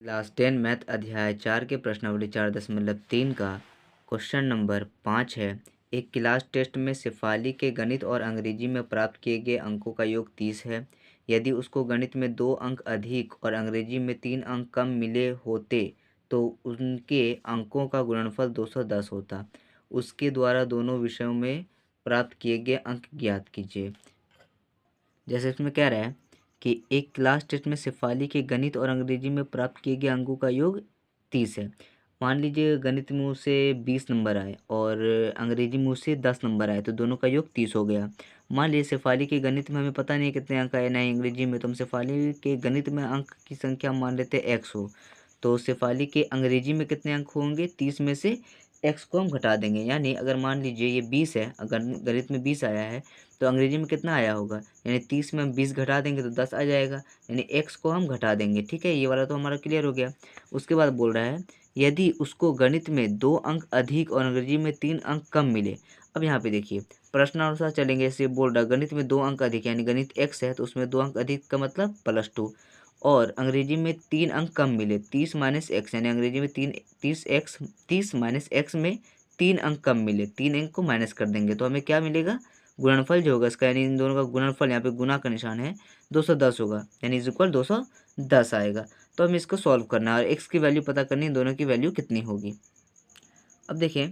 Class 10 math अध्याय 4 के प्रश्नावली 4.3 का क्वेश्चन नंबर 5 है। एक क्लास टेस्ट में शेफाली के गणित और अंग्रेजी में प्राप्त किए गए अंकों का योग 30 है। यदि उसको गणित में 2 अंक अधिक और अंग्रेजी में 3 अंक कम मिले होते तो उनके अंकों का गुणनफल 210 होता। उसके द्वारा दोनों विषयों में प्राप्त किए गए अंक ज्ञात कीजिए। जैसे इसमें कह रहा है कि एक क्लास टेस्ट में शेफाली के गणित और अंग्रेजी में प्राप्त किए गए अंकों का योग 30 है। मान लीजिए गणित में उसे 20 नंबर आए और अंग्रेजी में उसे 10 नंबर आए तो दोनों का योग 30 हो गया। मान लीजिए शेफाली के गणित में हमें पता नहीं है कितने अंक आए, ना ही अंग्रेजी में, तो हम शेफाली के गणित में अंक की संख्या मान लेते हैं एक्स हो, तो शेफाली के अंग्रेजी में कितने अंक होंगे, 30 में से एक्स को हम घटा देंगे। यानी अगर मान लीजिए ये 20 है, अगर गणित में 20 आया है तो अंग्रेजी में कितना आया होगा, यानी 30 में हम 20 घटा देंगे तो 10 आ जाएगा, यानी एक्स को हम घटा देंगे। ठीक है, ये वाला तो हमारा क्लियर हो गया। उसके बाद बोल रहा है यदि उसको गणित में 2 अंक अधिक और अंग्रेजी में 3 अंक कम मिले। अब यहाँ पे देखिए प्रश्नानुसार चलेंगे। ऐसे बोल रहा है गणित में 2 अंक अधिक, यानी गणित एक्स है तो उसमें 2 अंक अधिक का मतलब +2, और अंग्रेजी में 3 अंक कम मिले, 30 माइनस एक्स, यानी अंग्रेजी में 30 माइनस एक्स में 3 अंक कम मिले, 3 अंक को माइनस कर देंगे तो हमें क्या मिलेगा, गुणनफल जो होगा इसका, यानी इन दोनों का गुणनफल, यहाँ पे गुना का निशान है, 210 होगा, यानी इज इक्वल 210 आएगा। तो हमें इसको सॉल्व करना है और एक्स की वैल्यू पता करनी है, दोनों की वैल्यू कितनी होगी। अब देखें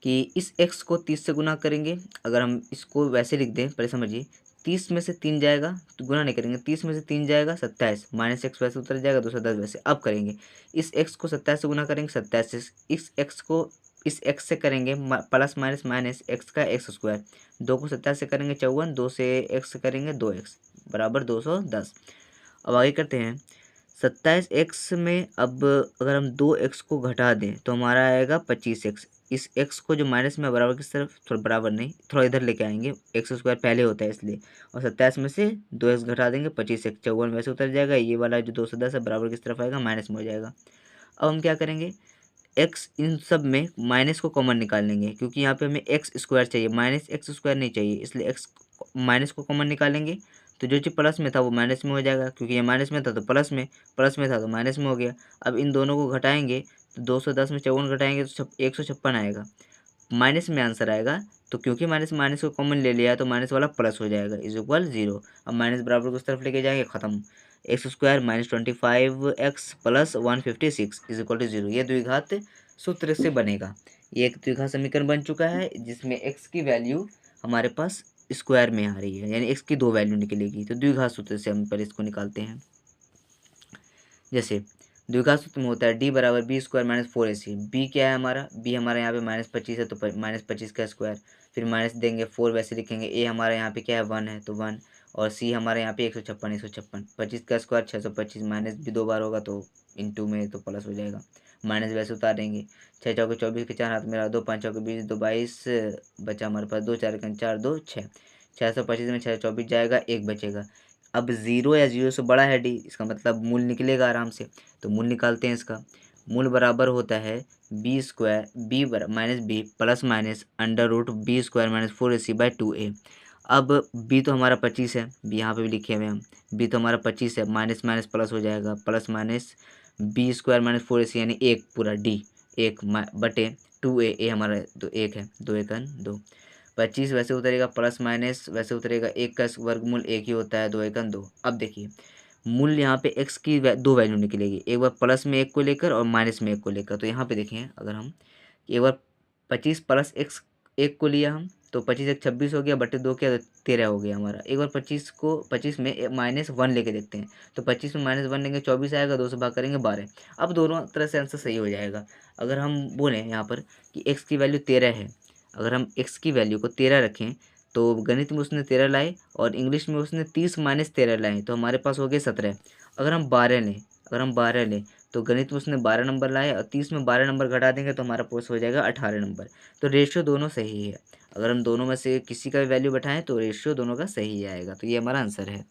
कि इस x को 30 से गुना करेंगे। अगर हम इसको वैसे लिख दें, पहले समझिए, 30 में से 3 जाएगा तो गुना नहीं करेंगे, 30 में से 3 जाएगा 27, माइनस एक्स वैसे उतर जाएगा 210 वैसे। अब करेंगे इस x को 27 से गुना करेंगे, 27 से इस x को इस x से करेंगे प्लस माइनस माइनस एक्स का एक्स स्क्वायर, 2 को 27 से करेंगे 54, 2 से x से करेंगे 2x बराबर 210। अब आगे करते हैं 27x में, अब अगर हम 2x को घटा दें तो हमारा आएगा 25x। इस x को जो माइनस में बराबर किस तरफ, थोड़ा बराबर नहीं, थोड़ा इधर लेके आएंगे, एक्स स्क्वायर पहले होता है इसलिए, और 27 में से 2x घटा देंगे, 25x 54 वैसे उतर जाएगा। ये वाला जो 210 है बराबर किस तरफ आएगा, माइनस में हो जाएगा। अब हम क्या करेंगे, x इन सब में माइनस को कॉमन निकाल लेंगे, क्योंकि यहाँ पे हमें एक्स स्क्वायर चाहिए, माइनस एक्स स्क्वायर नहीं चाहिए, इसलिए x माइनस को कॉमन निकालेंगे तो जो चीज़ प्लस में था वो माइनस में हो जाएगा, क्योंकि ये माइनस में था तो प्लस में था तो माइनस में हो गया। अब इन दोनों को घटाएंगे तो 210 में 54 घटाएंगे तो 156 आएगा, माइनस में आंसर आएगा। तो क्योंकि माइनस माइनस को कॉमन ले लिया है तो माइनस वाला प्लस हो जाएगा, इज इक्वल 0। अब माइनस बराबर को उस तरफ लेके जाएंगे, खत्म, x square minus 25x plus 156 is equal to 0। ये द्विघात सूत्र से बनेगा। ये एक द्विघात समीकरण बन चुका है जिसमें x की वैल्यू हमारे पास स्क्वायर में आ रही है, यानी x की 2 वैल्यू निकलेगी। तो द्विघात सूत्र से हम पर इसको निकालते हैं। जैसे द्विघात सूत्र में होता है d बराबर B square minus 4ac। B क्या है हमारा, बी हमारा यहाँ पे -25 है तो -25 का स्क्वायर, फिर माइनस देंगे 4 वैसे लिखेंगे। ए हमारा यहाँ पे क्या है 1 है तो 1, और सी हमारे यहाँ पे 156, 25 का स्क्वायर 625, माइनस भी 2 बार होगा तो इंटू में तो प्लस हो जाएगा, माइनस वैसे उतारेंगे। 6 चौके 24 के 4 हाथ में रहा 2, 5 चौके 20, 2 22 बचा हमारे पास, 2 4 4 2 6, 625 में 624 जाएगा, 1 बचेगा। अब 0 या 0 से बड़ा है डी, इसका मतलब मूल निकलेगा आराम से, तो मूल निकालते हैं। इसका मूल बराबर होता है b square b minus b plus minus under root b square minus 4ac/2a। अब बी तो हमारा 25 है, बी यहाँ पे भी लिखे हुए हम, बी तो हमारा 25 है, माइनस माइनस प्लस हो जाएगा, plus minus b square minus 4ac यानी 1 पूरा डी, 1 बटे 2a, ए हमारा तो 1 है, 2 1 2, 25 वैसे उतरेगा, प्लस माइनस वैसे उतरेगा, 1 का वर्गमूल 1 ही होता है, 2 1 2। अब देखिए मूल यहाँ पे x की 2 वैल्यू निकलेगी, एक बार प्लस में 1 को लेकर और माइनस में 1 को लेकर। तो यहाँ पे देखें अगर हम एक बार 25 प्लस x 1 को लिया हम तो 25 1 26 हो गया, बटे 2 क्या, 13 हो गया हमारा। एक बार 25 में -1 लेके देखते हैं तो 25 में -1 लेंगे 24 आएगा, 2 से भाग करेंगे 12। अब दोनों तरह से आंसर सही हो जाएगा। अगर हम बोलें यहाँ पर कि x की वैल्यू 13 है, अगर हम x की वैल्यू को 13 रखें तो गणित में उसने 13 लाए और इंग्लिश में उसने 30 माइनस 13 लाए तो हमारे पास हो गए 17। अगर हम 12 लें तो गणित में उसने 12 नंबर लाए और 30 में 12 नंबर घटा देंगे तो हमारा पास हो जाएगा 18 नंबर। तो रेशियो दोनों सही है, अगर हम दोनों में से किसी का भी वैल्यू बैठाएं तो रेशियो दोनों का सही आएगा। तो ये हमारा आंसर है।